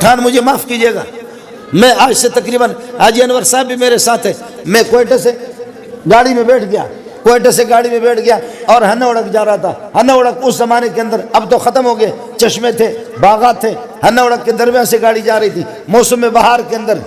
پٹھان مجھے معاف کیجیے گا، میں آج سے تقریباً حاجی انور صاحب بھی میرے ساتھ ہے، میں کوئٹہ سے گاڑی میں بیٹھ گیا اور ہنہ اڑک جا رہا تھا۔ ہنہ اڑک اس زمانے کے اندر، اب تو ختم ہو گئے، چشمے تھے، باغات تھے، ہنہ اڑک کے درمیان سے گاڑی جا رہی تھی موسم بہار کے اندر،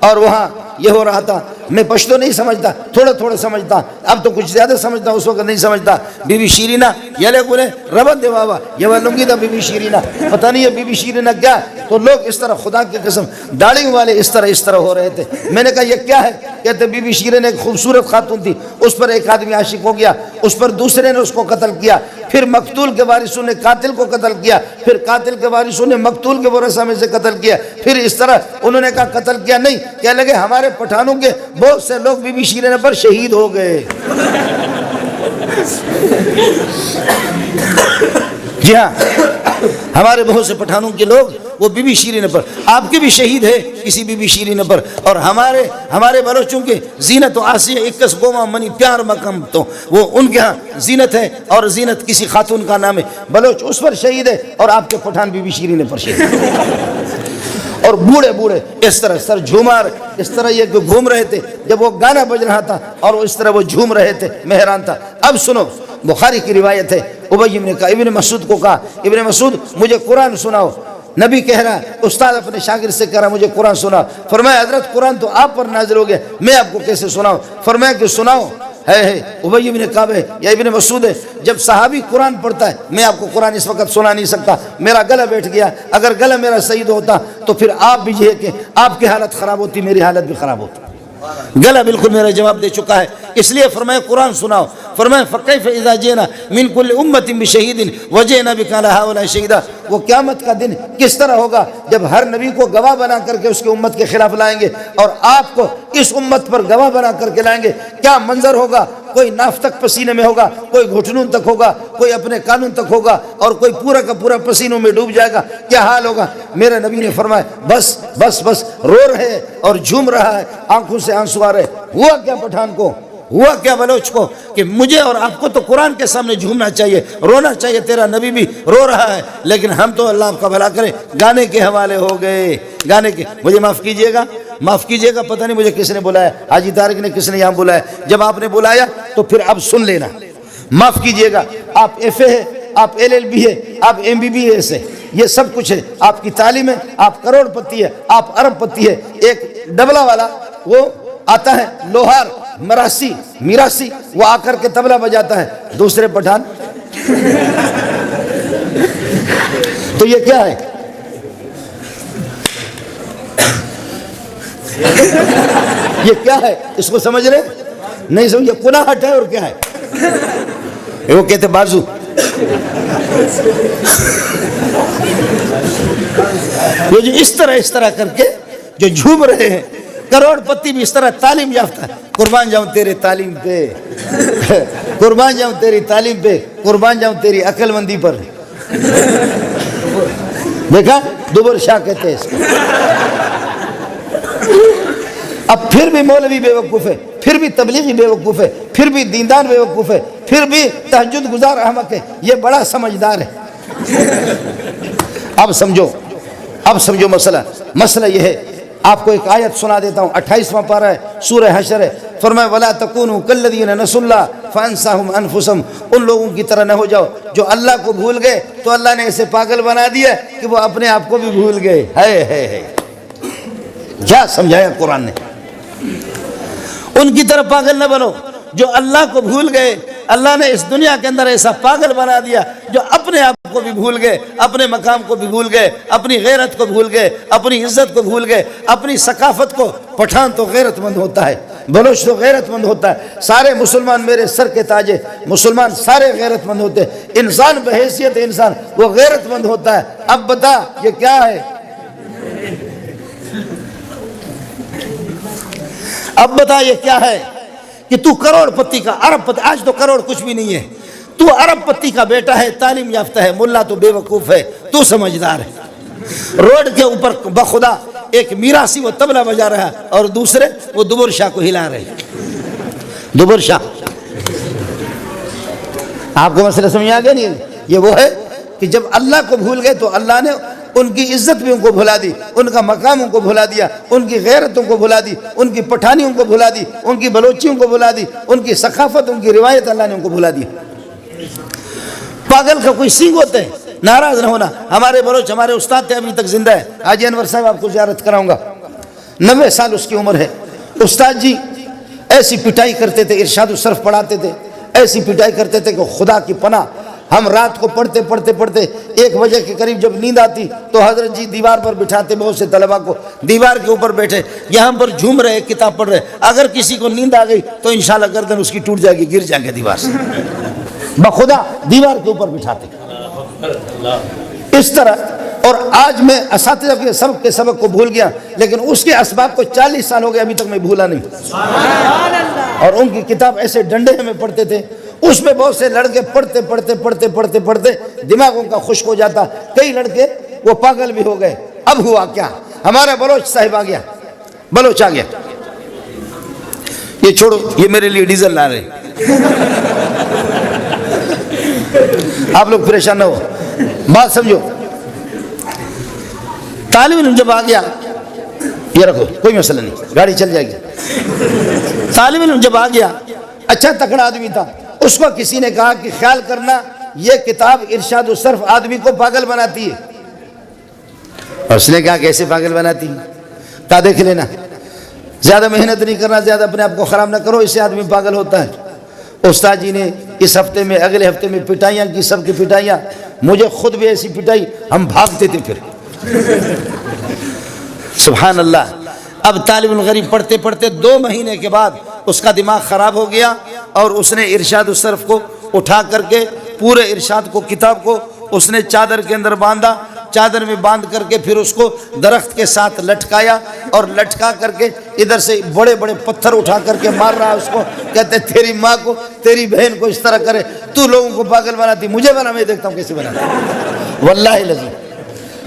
اور وہاں یہ ہو رہا تھا۔ میں پشتو نہیں سمجھتا، تھوڑا سمجھتا، اب تو کچھ زیادہ سمجھتا، اس وقت نہیں سمجھتا۔ بی بی شیرینہ یلے گلے ربن دے بابا یہ لنگی تھا بی بی شیرینہ، پتہ نہیں ہے بی بی شیرینہ کیا۔ تو لوگ اس طرح، خدا کی قسم داڑھی والے اس طرح ہو رہے تھے۔ میں نے کہا یہ کیا ہے؟ کہتے بی بی شیرینہ ایک خوبصورت خاتون تھی، اس پر ایک آدمی عاشق ہو گیا، اس پر دوسرے نے اس کو قتل کیا، پھر مقتول کے وارثوں نے قاتل کو قتل کیا، پھر قاتل کے وارثوں نے مقتول کے ورثہ میں سے قتل کیا، پھر اس طرح انہوں نے کہا قتل کیا نہیں، کہنے لگے ہمارے پٹھانوں کے بہت سے لوگ بی بی شیرینہ پر شہید ہو گئے۔ جی ہاں، ہمارے بہت سے پٹھانوں کے لوگ وہ بی بی شیرینہ پر، آپ کے بھی شہید ہے کسی بی بی شیرینہ پر۔ اور ہمارے بلوچوں کے زینت و آسیہ 21 گوما منی پیار مقام، تو وہ ان کے ہاں زینت ہے، اور زینت کسی خاتون کا نام ہے، بلوچ اس پر شہید ہے، اور آپ کے پٹھان بی بی شیرینہ پر شہید ہے۔ اور بوڑھے اس طرح سر جھومار اس طرح یہ گھوم رہے تھے، جب وہ گانا بج رہا تھا اور اس طرح وہ جھوم رہے تھے، میں حیران تھا۔ اب سنو، بخاری کی روایت ہے، ابی نے کہا، ابن مسعود کو کہا، ابن مسعود مجھے قرآن سناؤ۔ نبی کہہ رہا ہے، استاد اپنے شاگرد سے کہہ رہا مجھے قرآن سناؤ۔ فرمایا حضرت قرآن تو آپ پر نازل ہو گیا، میں آپ کو کیسے سناؤں؟ فرمایا کہ سناؤ۔ ہے ابی بن کعب ہے یا ابن مسعود ہے، جب صحابی قرآن پڑھتا ہے، میں آپ کو قرآن اس وقت سنا نہیں سکتا، میرا گلا بیٹھ گیا، اگر گلا میرا صحیح ہوتا تو پھر آپ بھی یہ کہ آپ کی حالت خراب ہوتی، میری حالت بھی خراب ہوتی، گلا بالکل میرا جواب دے چکا ہے، اس لیے فرمایا قرآن سناؤ۔ فرمایا فکیف اذا جئنا من کل امت بشہید وجئنا بک علی ہؤلاء شہیدا، وہ قیامت کا دن کس طرح ہوگا جب ہر نبی کو گواہ بنا کر کے اس کی امت کے خلاف لائیں گے، اور آپ کو اس امت پر گواہ بنا کر کے لائیں گے، کیا منظر ہوگا؟ کوئی ناف تک پسینے میں ہوگا، کوئی گھٹنوں تک ہوگا، کوئی اپنے کانوں تک ہوگا، اور کوئی پورا کا پورا پسینوں میں ڈوب جائے گا، کیا حال ہوگا؟ میرے نبی نے فرمایا بس رو رہے اور جھوم رہا ہے، آنکھوں سے آنسو آ رہے۔ ہوا کیا پٹھان کو، ہوا کیا بلوچ کو، کہ مجھے اور آپ کو تو قرآن کے سامنے جھومنا چاہیے، رونا چاہیے، تیرا نبی بھی رو رہا ہے، لیکن ہم تو اللہ آپ کا بھلا کرے گانے کے حوالے ہو گئے، گانے کے۔ مجھے معاف کیجئے گا، پتہ نہیں مجھے کس نے بلایا، حاجی طارق نے کس نے یہاں بلایا، جب آپ نے بلایا تو پھر اب سن لینا، معاف کیجئے گا، آپ ایف اے ہے، آپ LLB ہے، آپ MBBS ہے، یہ سب کچھ ہے، آپ کی تعلیم ہے، آپ کروڑ پتی ہے، آپ ارب پتی ہے۔ ایک ڈبلا والا وہ آتا ہے، لوہار میراسی، وہ آ کر کے طبلہ بجاتا ہے، دوسرے پٹھان تو یہ کیا ہے؟ یہ کیا ہے؟ اس کو سمجھ رہے نہیں؟ سمجھ، یہ قناہٹ ہے اور کیا ہے؟ وہ کہتے بازو، وہ جو اس طرح کر کے جو جھوم رہے ہیں، کروڑ پتی بھی اس طرح تعلیم یافتہ ہے۔ قربان جاؤں تیرے تعلیم پہ، قربان جاؤں تیری تعلیم پہ، قربان جاؤں تیری عقل مندی پر۔ دیکھا، دوبر شاہ کہتے ہیں اس کو۔ اب پھر بھی مولوی بے وقوف ہے، پھر بھی تبلیغی بے وقوف ہے، پھر بھی دیندار بے وقوف ہے، پھر بھی تہجد گزار احمق ہے، یہ بڑا سمجھدار ہے۔ اب سمجھو مسئلہ یہ ہے۔ آپ کو ایک آیت سنا دیتا ہوں، 28واں پارہ ہے، سورہ حشر ہے۔ فرمایا وَلَا تَكُونُوا كَالَّذِينَ نَسُوا اللَّهَ فَأَنسَاهُمْ أَنفُسَهُمْ، ان لوگوں کی طرح نہ ہو جاؤ جو اللہ کو بھول گئے تو اللہ نے ایسے پاگل بنا دیا کہ وہ اپنے آپ کو بھی بھول گئے۔ ہے کیا سمجھایا قرآن نے؟ ان کی طرح پاگل نہ بنو جو اللہ کو بھول گئے۔ اللہ نے اس دنیا کے اندر ایسا پاگل بنا دیا جو اپنے آپ کو بھی بھول گئے، اپنے مقام کو بھی بھول گئے، اپنی غیرت کو بھول گئے، اپنی عزت کو بھول گئے، اپنی ثقافت کو۔ پٹھان تو غیرت مند ہوتا ہے، بلوچ تو غیرت مند ہوتا ہے، سارے مسلمان میرے سر کے تاج ہے، مسلمان سارے غیرت مند ہوتے ہیں، انسان بحیثیت انسان وہ غیرت مند ہوتا ہے۔ اب بتا یہ کیا ہے؟ اب بتا یہ کیا ہے کہ تو کروڑ پتی کا ارب پتی، آج تو کروڑ کچھ بھی نہیں ہے، تو ارب پتی کا بیٹا ہے، تعلیم یافتہ ہے، ملا تو بے وقوف ہے، تو سمجھدار ہے۔ روڈ کے اوپر بخدا ایک میراسی وہ طبلہ بجا رہا ہے اور دوسرے وہ دبر شاہ کو ہلا رہے ہیں۔ دبر شاہ، آپ کو مسئلہ سمجھ آ گیا نہیں؟ یہ وہ ہے کہ جب اللہ کو بھول گئے تو اللہ نے ان کی عزت بھی ان کو بھلا دی، ان کا مقام ان کو بھلا دیا، ان کی غیرتوں کو بھلا دی، ان کی پٹھانیوں کو بھلا دی، ان کی بلوچیوں کو بھلا دی، ان کی ثقافت، ان کی روایت اللہ نے ان کو بھلا دی۔ پاگل کا کوئی سینگ ہوتا ہے، ناراض نہ ہونا۔ ہمارے بلوچ، ہمارے استاد تھے، ابھی تک زندہ ہے، حاجی انور صاحب، آپ کو زیارت کراؤں گا، 90 سال اس کی عمر ہے۔ استاد جی ایسی پٹائی کرتے تھے، ارشاد الصرف پڑھاتے تھے، ایسی پٹائی کرتے تھے کہ خدا کی پناہ، ہم رات کو پڑھتے 1 بجے کے قریب جب نیند آتی تو حضرت جی دیوار پر بٹھاتے بہت سے طلبہ کو، دیوار کے اوپر بیٹھے، یہاں پر جھوم رہے، کتاب پڑھ رہے، اگر کسی کو نیند آ گئی تو انشاءاللہ گردن اس کی ٹوٹ جائے گی، گر جائیں گے دیوار سے، بخدا دیوار کے اوپر بٹھاتے۔ اس طرح، اور آج میں اساتذہ کے سبق کو بھول گیا، لیکن اس کے اسباب کو 40 سال ہو گئے ابھی تک میں بھولا نہیں۔ اور ان کی کتاب ایسے ڈنڈے ہمیں پڑھتے تھے، اس میں بہت سے لڑکے پڑھتے دماغ ان کا خشک ہو جاتا، کئی لڑکے وہ پاگل بھی ہو گئے۔ اب ہوا کیا؟ ہمارا بلوچ صاحب آ گیا، بلوچ آ گیا، یہ چھوڑو، یہ میرے لیے ڈیزل لا رہے، آپ لوگ پریشان نہ ہو، بات سمجھو۔ طالب علم جب آ گیا، یہ رکھو، کوئی مسئلہ نہیں، گاڑی چل جائے گی۔ طالب علم جب آ گیا، اچھا تکڑا آدمی تھا، اس کو کسی نے کہا کہ خیال کرنا یہ کتاب ارشاد الصرف آدمی کو پاگل بناتی ہے۔ اور اس نے کہا کیسے پاگل بناتی ہے؟ کہا دیکھ لینا، زیادہ محنت نہیں کرنا، زیادہ اپنے آپ کو خراب نہ کرو، اس سے آدمی پاگل ہوتا ہے۔ استاد جی نے اس ہفتے میں، اگلے ہفتے میں پٹائیاں کی، سب کی پٹائیاں، مجھے خود بھی ایسی پٹائی، ہم بھاگتے تھے پھر۔ سبحان اللہ۔ اب طالب الغریب پڑھتے 2 مہینے کے بعد اس کا دماغ خراب ہو گیا، اور اس نے ارشاد الصرف کو اٹھا کر کے، پورے ارشاد کو، کتاب کو اس نے چادر کے اندر باندھا، چادر میں باندھ کر کے پھر اس کو درخت کے ساتھ لٹکایا، اور لٹکا کر کے ادھر سے بڑے بڑے پتھر اٹھا کر کے مار رہا اس کو، کہتے تیری ماں کو، تیری بہن کو اس طرح کرے، تو لوگوں کو پاگل بناتی، مجھے بنا، میں دیکھتا ہوں کیسے بناتی، واللہ العظیم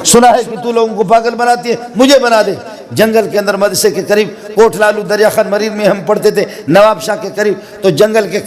سنا ہے کہ تو لوگوں کو پاگل بناتی ہے، مجھے بنا دے۔ جنگل کے اندر مدرسے کے قریب، کوٹ لالو دریا خان مرید میں ہم پڑھتے تھے، نواب شاہ کے قریب، تو جنگل کے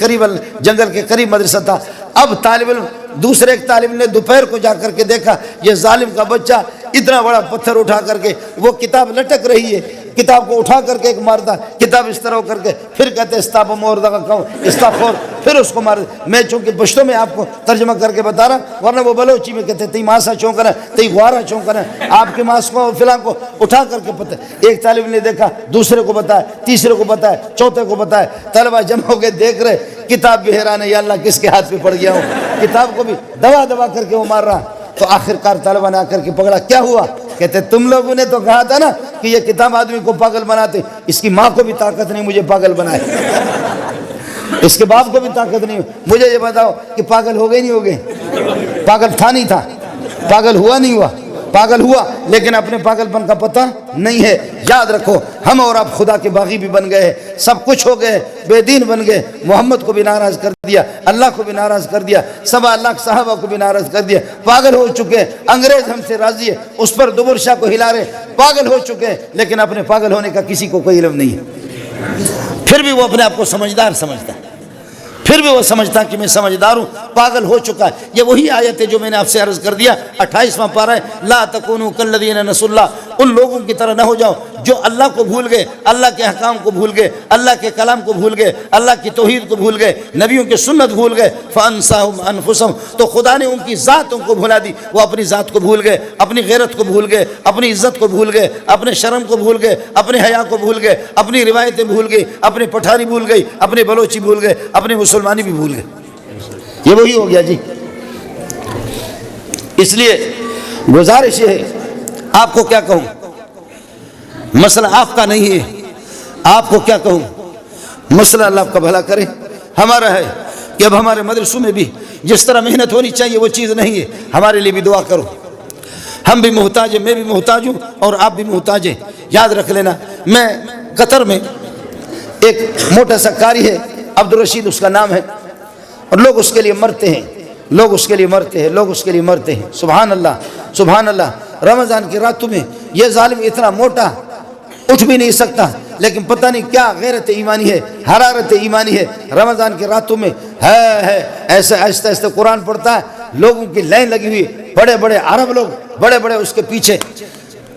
قریب مدرسہ تھا۔ اب طالب علم، دوسرے ایک طالب نے دوپہر کو جا کر کے دیکھا، یہ ظالم کا بچہ اتنا بڑا پتھر اٹھا کر کے، وہ کتاب لٹک رہی ہے، کتاب کو اٹھا کر کے ایک مارتا، کتاب اس طرح ہو کر کے، پھر کہتے استاپ موردہ کا کہو، استاپور، پھر اس کو مار۔ میں چونکہ پشتوں میں آپ کو ترجمہ کر کے بتا رہا، ورنہ وہ بلوچی میں کہتے تی ماسا چونکنا، تی غوارا چونکنا، آپ کے ماس کو فلاں کو اٹھا کر کے پتہ۔ ایک طالب نے دیکھا، دوسرے کو بتایا، تیسرے کو بتایا، چوتھے کو بتایا، طلبہ جمع ہو کے دیکھ رہے، کتاب بھی حیران ہے، یا اللہ کس کے ہاتھ پہ پڑ گیا ہوں، کتاب کو بھی دبا کر کے وہ مار رہا۔ تو آخر کار طلبہ نے آ کر کے پکڑا، کیا ہوا؟ کہتے تم لوگوں نے تو کہا تھا نا کہ یہ کتاب آدمی کو پاگل بناتے، اس کی ماں کو بھی طاقت نہیں مجھے پاگل بنائے، اس کے باپ کو بھی طاقت نہیں، مجھے یہ بتاؤ کہ پاگل ہو گئے نہیں ہو گئے؟ پاگل تھا نہیں تھا، پاگل ہوا نہیں ہوا، پاگل ہوا، لیکن اپنے پاگل پن کا پتہ نہیں ہے۔ یاد رکھو، ہم اور آپ خدا کے باغی بھی بن گئے، سب کچھ ہو گئے، بے دین بن گئے، محمد کو بھی ناراض کر دیا، اللہ کو بھی ناراض کر دیا، 1.25 صحابہ کو بھی ناراض کر دیا، پاگل ہو چکے، انگریز ہم سے راضی ہے، اس پر دوبر شاہ کو ہلا رہے، پاگل ہو چکے، لیکن اپنے پاگل ہونے کا کسی کو کوئی علم نہیں ہے۔ پھر بھی وہ اپنے آپ کو سمجھدار سمجھتا ہے، پھر بھی وہ سمجھتا کہ میں سمجھدار ہوں، پاگل ہو چکا ہے۔ یہ وہی آیت ہے جو میں نے آپ سے عرض کر دیا، 28واں پارہ ہے، لا تکونوا کالذین نسوا اللہ، ان لوگوں کی طرح نہ ہو جاؤ جو اللہ کو بھول گئے، اللہ کے احکام کو بھول گئے، اللہ کے کلام کو بھول گئے، اللہ کی توحید کو بھول گئے، نبیوں کی سنت بھول گئے، فانساہم انفسہم، تو خدا نے ان کی ذات ان کو بھلا دی، وہ اپنی ذات کو بھول گئے، اپنی غیرت کو بھول گئے، اپنی عزت کو بھول گئے، اپنے شرم کو بھول گئے، اپنے حیا کو بھول گئے، اپنی روایتیں بھول گئی، اپنے پٹھانی بھول گئی، اپنے بلوچی بھول گئے، اپنے مسلمانی بھی بھول گئے۔ یہ وہی ہو گیا جی۔ اس لیے گزارش ہے، آپ کو کیا کہوں، مسئلہ آپ کا نہیں ہے، آپ کو کیا کہوں، مسئلہ اللہ آپ کا بھلا کرے، ہمارا ہے کہ اب ہمارے مدرسوں میں بھی جس طرح محنت ہونی چاہیے وہ چیز نہیں ہے، ہمارے لیے بھی دعا کرو، ہم بھی محتاج ہیں، میں بھی محتاج ہوں اور آپ بھی محتاج ہیں۔ یاد رکھ لینا، میں قطر میں ایک موٹا سا قاری ہے، عبدالرشید اس کا نام ہے، اور لوگ اس کے لیے مرتے ہیں، لوگ اس کے لیے مرتے ہیں، لوگ اس کے لیے مرتے ہیں، سبحان اللہ سبحان اللہ۔ رمضان کی راتوں میں یہ ظالم اتنا موٹا اٹھ بھی نہیں سکتا، لیکن پتہ نہیں کیا غیرت ایمانی ہے، حرارت ایمانی ہے، رمضان کی راتوں میں ہے ایسے آہستہ آہستہ قرآن پڑھتا ہے، لوگوں کی لائن لگی ہوئی، بڑے بڑے عرب لوگ، بڑے بڑے اس کے پیچھے۔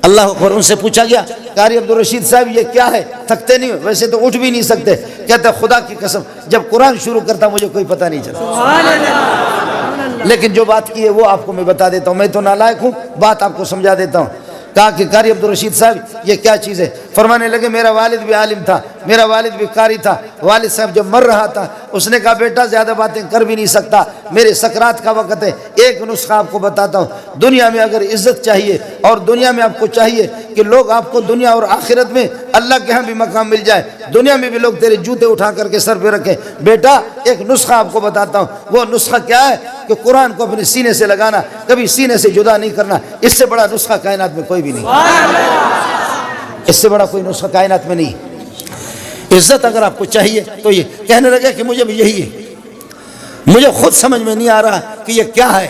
اللہ اکبر، ان سے پوچھا گیا قاری عبدالرشید صاحب یہ کیا ہے؟ تھکتے نہیں؟ ویسے تو اٹھ بھی نہیں سکتے۔ کہتا خدا کی قسم جب قرآن شروع کرتا مجھے کوئی پتہ نہیں چلتا، لیکن جو بات کی ہے وہ آپ کو میں بتا دیتا ہوں، میں تو نالائق ہوں، بات آپ کو سمجھا دیتا ہوں۔ کہا کہ قاری عبدالرشید صاحب یہ کیا چیز ہے؟ فرمانے لگے میرا والد بھی عالم تھا، میرا والد بھی قاری تھا، والد صاحب جب مر رہا تھا اس نے کہا بیٹا زیادہ باتیں کر بھی نہیں سکتا، میرے سکرات کا وقت ہے، ایک نسخہ آپ کو بتاتا ہوں، دنیا میں اگر عزت چاہیے اور دنیا میں آپ کو چاہیے کہ لوگ آپ کو دنیا اور آخرت میں اللہ کے ہاں بھی مقام مل جائے، دنیا میں بھی لوگ تیرے جوتے اٹھا کر کے سر پہ رکھیں، بیٹا ایک نسخہ آپ کو بتاتا ہوں۔ وہ نسخہ کیا ہے کہ قرآن کو اپنے سینے سے لگانا، کبھی سینے سے جدا نہیں کرنا، اس سے بڑا نسخہ کائنات میں کوئی بھی نہیں، اس سے بڑا کوئی نسخہ کائنات میں نہیں۔ عزت اگر آپ کو چاہیے تو یہ کہنے لگے کہ مجھے بھی یہی ہے، مجھے خود سمجھ میں نہیں آ رہا کہ یہ کیا ہے،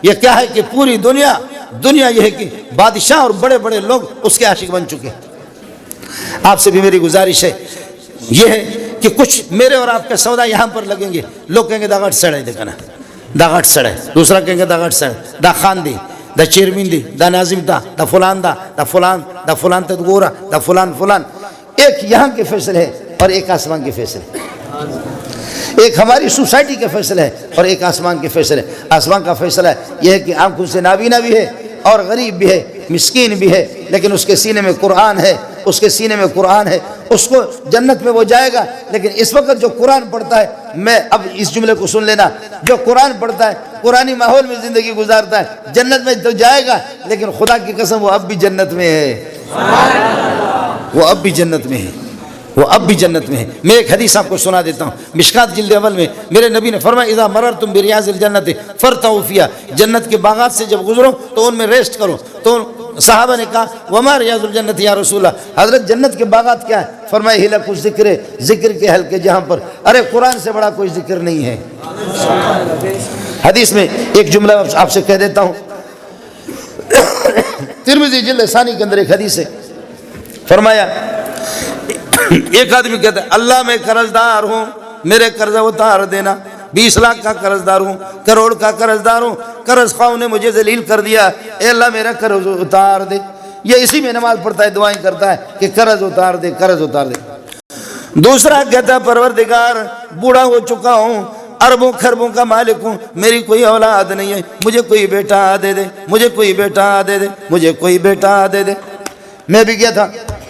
یہ کیا ہے کہ پوری دنیا یہ ہے کہ بادشاہ اور بڑے بڑے لوگ اس کے عاشق بن چکے۔ آپ سے بھی میری گزارش ہے یہ ہے کہ کچھ میرے اور آپ کے سودا یہاں پر لگیں گے، لوگ کہیں گے دا گھٹ سڑے، دیکھا نا دا گھٹ سڑے، دوسرا کہیں گے دا گھٹ سڑے، دا خان دی، دا چیئرمین دی، دا ناظم دا، دا فلان دا، دا فلان، دا فلان تدگورا، دا فلان فلان۔ ایک یہاں کے فیصلے ہے اور ایک آسمان کے فیصلے، ایک ہماری سوسائٹی کے فیصلے ہے اور ایک آسمان کے فیصلے۔ آسمان کا فیصلہ یہ ہے کہ آنکھوں سے نابینا بھی ہے اور غریب بھی ہے، مسکین بھی ہے، لیکن اس کے سینے میں قرآن ہے، اس کے سینے میں قرآن ہے، اس کو جنت میں وہ جائے گا۔ لیکن اس وقت جو قرآن پڑھتا ہے، میں اب اس جملے کو سن لینا، جو قرآن پڑھتا ہے، قرآنی ماحول میں زندگی گزارتا ہے، جنت میں تو جائے گا، لیکن خدا کی قسم وہ اب بھی جنت میں ہے، وہ اب بھی جنت میں ہے، وہ اب بھی جنت میں ہے۔ میں ایک حدیث آپ کو سنا دیتا ہوں، مشکات جلد اول میں میرے نبی نے فرمایا اذا مررتم بریاض الجنت فرتعوا فیہا، جنت کے باغات سے جب گزرو تو ان میں ریسٹ کرو۔ تو صحابہ نے کہا وما ریاض الجنت یا رسول اللہ، حضرت جنت کے باغات کیا ہے؟ فرمایا حلق الذکر، ذکر کے حلقے جہاں پر، ارے قرآن سے بڑا کوئی ذکر نہیں ہے۔ حدیث میں ایک جملہ آپ سے کہہ دیتا ہوں، ترمذی جلد ثانی کے اندر ایک حدیث ہے، فرمایا ایک آدمی کہتا ہے اللہ میں قرض دار ہوں، میرے قرض اتار دینا، 20 لاکھ کا قرض دار ہوں، کروڑ کا قرض دار ہوں، قرض خواہوں نے مجھے ذلیل کر دیا، اے اللہ میرا قرض اتار دے۔ یہ اسی میں نماز پڑھتا ہے، دعائیں کرتا ہے کہ قرض اتار دے، قرض اتار دے۔ دوسرا کہتا ہے پروردگار بوڑھا ہو چکا ہوں، اربوں خربوں کا مالک ہوں، میری کوئی اولاد نہیں ہے، مجھے کوئی بیٹا دے دے، مجھے کوئی بیٹا دے دے، مجھے کوئی بیٹا دے دے۔ میں بھی گیا تھا،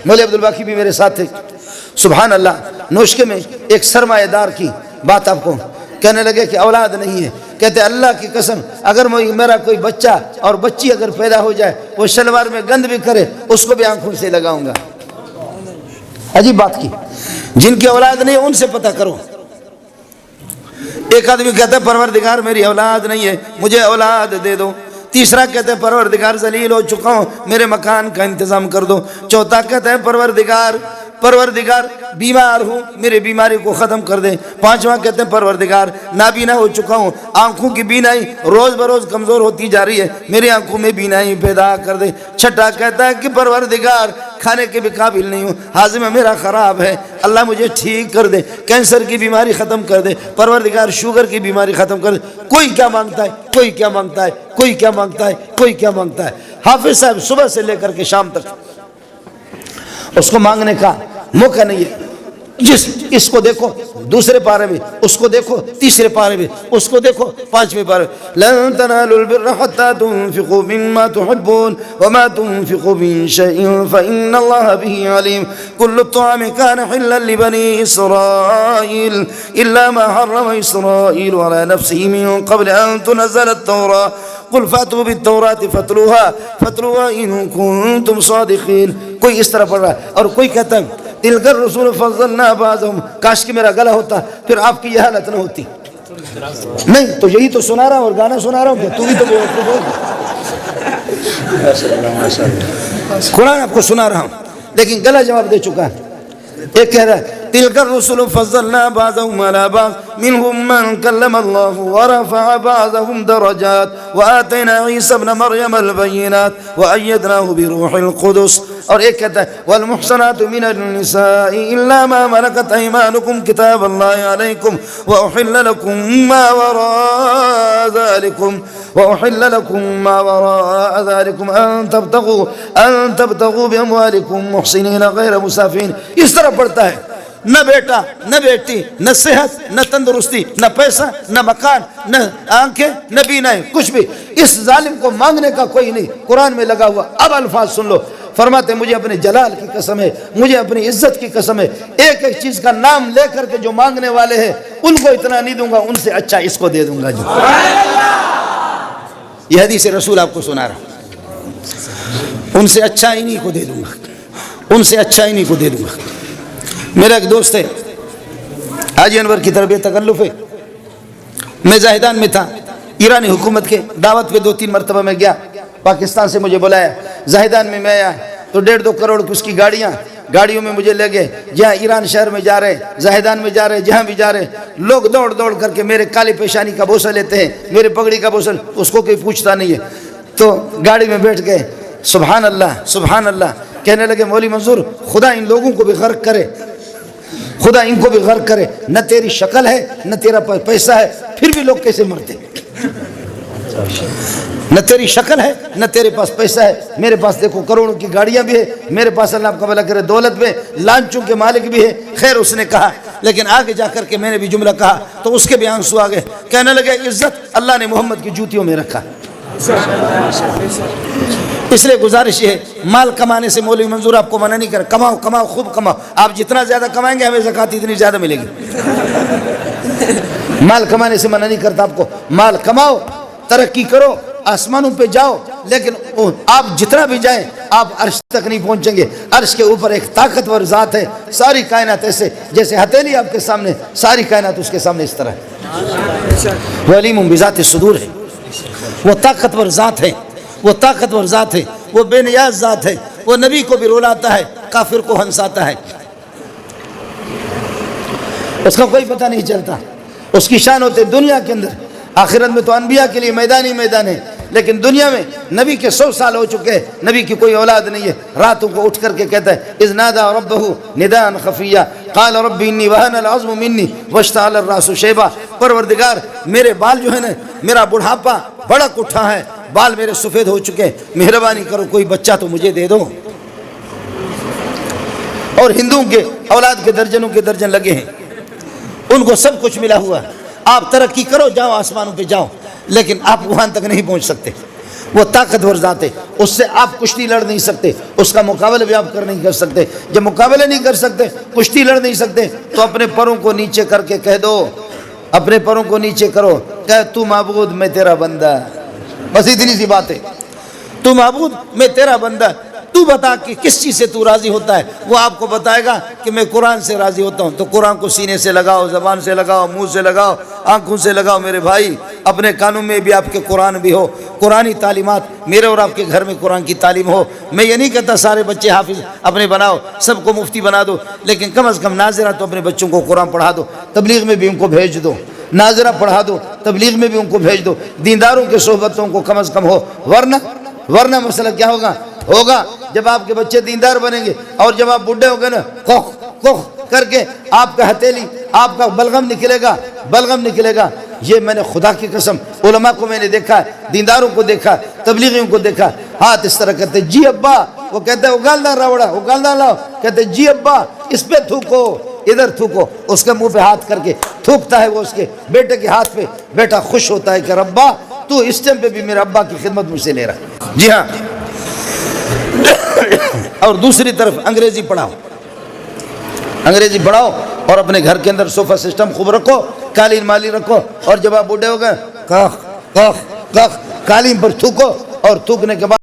مولوی عبدالباقی بھی میرے ساتھ تھے، سبحان اللہ، نوشکے میں ایک سرمایہ دار کی بات آپ کو کہنے لگے کہ اولاد نہیں ہے، کہتے اللہ کی قسم اگر میرا کوئی بچہ اور بچی اگر پیدا ہو جائے، وہ شلوار میں گند بھی کرے، اس کو بھی آنکھوں سے لگاؤں گا۔ عجیب بات کی، جن کی اولاد نہیں ان سے پتہ کرو۔ ایک آدمی کہتا ہے پروردگار میری اولاد نہیں ہے، مجھے اولاد دے دو۔ تیسرا کہتے ہیں پروردگار ذلیل ہو چکا ہوں، میرے مکان کا انتظام کر دو۔ چوتھا کہتے ہیں پروردگار بیمار ہوں، میری بیماری کو ختم کر دے۔ پانچواں کہتے ہیں پروردگار نابینا ہو چکا ہوں، آنکھوں کی بینائی روز بروز کمزور ہوتی جا رہی ہے، میری آنکھوں میں بینائی پیدا کر دے۔ چھٹا کہتا ہے کہ پروردگار کھانے کے بھی قابل نہیں ہوں، ہاضمہ میرا خراب ہے، اللہ مجھے ٹھیک کر دے، کینسر کی بیماری ختم کر دے، پروردگار شوگر کی بیماری ختم کر دے۔ کوئی کیا مانگتا ہے، کوئی کیا مانگتا ہے، کوئی کیا مانگتا ہے، کوئی کیا مانگتا ہے۔ حافظ صاحب صبح سے لے کر کے شام تک اس کو مانگنے کا موقع نہیں ہے۔ اس کو دیکھو دوسرے پارے میں، اس کو دیکھو تیسرے پارے میں، اس کو دیکھو 5ویں پارے میں، لن تنالوا البر حتى تنفقوا مما تحبون وما تنفقوا من شيء فإن الله به عليم كل الطعام كان حلا لبني إسرائيل إلا ما حرم إسرائيل على نفسه من قبل أن تنزل التوراة قل فاتوا بالتوراة فاتلوها إن كنتم صادقين۔ کوئی اس طرح پڑھ رہا ہے اور کوئی کہتا ہے تلک الرسول فضلنا بعضهم، کاش کہ میرا گلا ہوتا پھر آپ کی یہ حالت نہ ہوتی۔ نہیں تو یہی تو سنا رہا ہوں اور گانا سنا رہا ہوں، کہ تو بھی تو قرآن آپ کو سنا رہا ہوں، لیکن گلا جواب دے چکا ہے۔ ایک کہہ رہا ہے تلك الرسل فضلنا بعضهم على بعض منهم من كلم الله ورفع بعضهم درجات وآتينا عيسى ابن مريم البينات وأيدناه بروح القدس. اور ایک کہتا ہے والمحصنات من النساء إلا ما ملكت أيمانكم كتاب الله عليكم وأحل لكم ما وراء ذلكم أن تبتغوا بأموالكم محسنين غير مسافين. اس طرح پڑھتا ہے نہ بیٹا نہ بیٹی نہ صحت نہ تندرستی نہ پیسہ نہ مکان نہ آنکھیں نہ بینائیں کچھ بھی. اس ظالم کو مانگنے کا کوئی نہیں. قرآن میں لگا ہوا. اب الفاظ سن لو. فرماتے مجھے اپنے جلال کی قسم ہے, مجھے اپنی عزت کی قسم ہے, ایک ایک چیز کا نام لے کر کے جو مانگنے والے ہیں ان کو اتنا نہیں دوں گا, ان سے اچھا اس کو دے دوں گا. جو یہ حدیث رسول آپ کو سنا رہا ہوں, ان سے اچھا انہی کو دے دوں گا, ان سے اچھا انہی کو دے دوں گا. میرا ایک دوست ہے حاجی انور کی طرف تکلف ہے. میں زاہدان میں تھا, ایرانی حکومت کے دعوت پہ 2-3 مرتبہ میں گیا. پاکستان سے مجھے بلایا, زاہدان میں میں آیا تو 1.5-2 کروڑ کی اس کی گاڑیوں میں مجھے لے گئے. جہاں ایران شہر میں جا رہے, زاہدان میں جا رہے, جہاں بھی جا رہے, لوگ دوڑ دوڑ کر کے میرے کالی پیشانی کا بوسہ لیتے ہیں, میرے پگڑی کا بوسہ, اس کو کوئی پوچھتا نہیں ہے. تو گاڑی میں بیٹھ گئے, سبحان اللہ سبحان اللہ کہنے لگے مولوی منظور خدا ان لوگوں کو بھی غرق کرے, خدا ان کو بھی غرق کرے. نہ تیری شکل ہے نہ تیرا پیسہ ہے, پھر بھی لوگ کیسے مرتے. نہ تیری شکل ہے نہ تیرے پاس پیسہ ہے. میرے پاس دیکھو کروڑوں کی گاڑیاں بھی ہے, میرے پاس اللہ آپ کا بھلا کرے دولت بھی ہے, لانچوں کے مالک بھی ہے. خیر اس نے کہا, لیکن آگے جا کر کے میں نے بھی جملہ کہا تو اس کے بھی آنسو آ گئے. کہنے لگے عزت اللہ نے محمد کی جوتیوں میں رکھا. اس لیے گزارش یہ ہے, مال کمانے سے مولوی منظور آپ کو منع نہیں کر. کماؤ کماؤ خوب کماؤ, آپ جتنا زیادہ کمائیں گے ہمیں زکوٰۃ اتنی زیادہ ملے گی. مال کمانے سے منع نہیں کرتا آپ کو. مال کماؤ, ترقی کرو, آسمانوں پہ جاؤ, لیکن آپ جتنا بھی جائیں آپ عرش تک نہیں پہنچیں گے. عرش کے اوپر ایک طاقتور ذات ہے, ساری کائنات ایسے جیسے ہتھیلی آپ کے سامنے, ساری کائنات اس کے سامنے اس طرح ہے. وہ علیم بذات الصدور ہے, وہ طاقتور ذات ہے, وہ طاقتور ذات ہے, وہ بے نیاز ذات ہے. وہ نبی کو بھی رلاتا ہے, کافر کو ہنساتا ہے, اس کا کوئی پتہ نہیں چلتا. اس کی شان ہوتے دنیا کے اندر. آخرت میں تو انبیاء کے لیے میدان ہی میدان ہے, لیکن دنیا میں نبی کے 100 سال ہو چکے ہیں, نبی کی کوئی اولاد نہیں ہے. راتوں کو اٹھ کر کے کہتا ہے اذ نادى ربه نداء خفيا قال رب اني وهن العظم مني واشتعل الراس شيبا. پروردگار میرے بال جو ہے نا, میرا بڑھاپا بڑک اٹھا ہے, بال میرے سفید ہو چکے ہیں, مہربانی کرو کوئی بچہ تو مجھے دے دو. اور ہندوؤں کے اولاد کے درجنوں کے درجن لگے ہیں, ان کو سب کچھ ملا ہوا ہے. آپ ترقی کرو, جاؤ آسمانوں پہ جاؤ, لیکن آپ وہاں تک نہیں پہنچ سکتے. وہ طاقتور ذات ہے, اس سے آپ کشتی لڑ نہیں سکتے, اس کا مقابلہ بھی آپ نہیں کر سکتے. جب مقابلہ نہیں کر سکتے, کشتی لڑ نہیں سکتے, تو اپنے پروں کو نیچے کر کے کہہ دو, اپنے پروں کو نیچے کرو, کہ تو معبود میں تیرا بندہ. بس اتنی سی بات ہے, تو معبود میں تیرا بندہ. تو بتا کہ کس چیز سے تو راضی ہوتا ہے. وہ آپ کو بتائے گا کہ میں قرآن سے راضی ہوتا ہوں. تو قرآن کو سینے سے لگاؤ, زبان سے لگاؤ, منہ سے لگاؤ, آنکھوں سے لگاؤ. میرے بھائی اپنے کانوں میں بھی آپ کے قرآن بھی ہو, قرآنی تعلیمات میرے اور آپ کے گھر میں قرآن کی تعلیم ہو. میں یہ نہیں کہتا سارے بچے حافظ اپنے بناؤ, سب کو مفتی بنا دو, لیکن کم از کم ناظرہ تو اپنے بچوں کو قرآن پڑھا دو. تبلیغ میں بھی ان کو بھیج دو, ناظرہ پڑھا دو, تبلیغ میں بھی ان کو بھیج دو. دینداروں کے صحبتوں کو کم از کم ہو, ورنہ مسئلہ کیا ہوگا جب آپ کے بچے دیندار بنیں گے اور جب آپ بڈھے ہو گئے نا, کوخ کر کے آپ کا ہتھیلی, آپ کا بلغم نکلے گا. یہ میں نے خدا کی قسم علماء کو میں نے دیکھا, دینداروں کو دیکھا, تبلیغیوں کو دیکھا, ہاتھ اس طرح کہتے جی ابا, وہ کہتے ہیں اگالدہ راوڑا, اگالدہ لاؤ, کہتے جی ابا اس پہ تھوکو, ادھر تھوکو. اس کے منہ پہ ہاتھ کر کے تھوکتا ہے وہ اس کے بیٹے کے ہاتھ پہ. بیٹا خوش ہوتا ہے کہ ربا تو اس ٹائم پہ بھی میرے ابا کی خدمت مجھ سے لے رہا ہے. جی ہاں. اور دوسری طرف انگریزی پڑھاؤ اور اپنے گھر کے اندر صوفہ سسٹم خوب رکھو, قالین مالی رکھو, اور جب آپ بوڑھے ہو گئے قالین پر تھوکو, اور تھوکنے کے بعد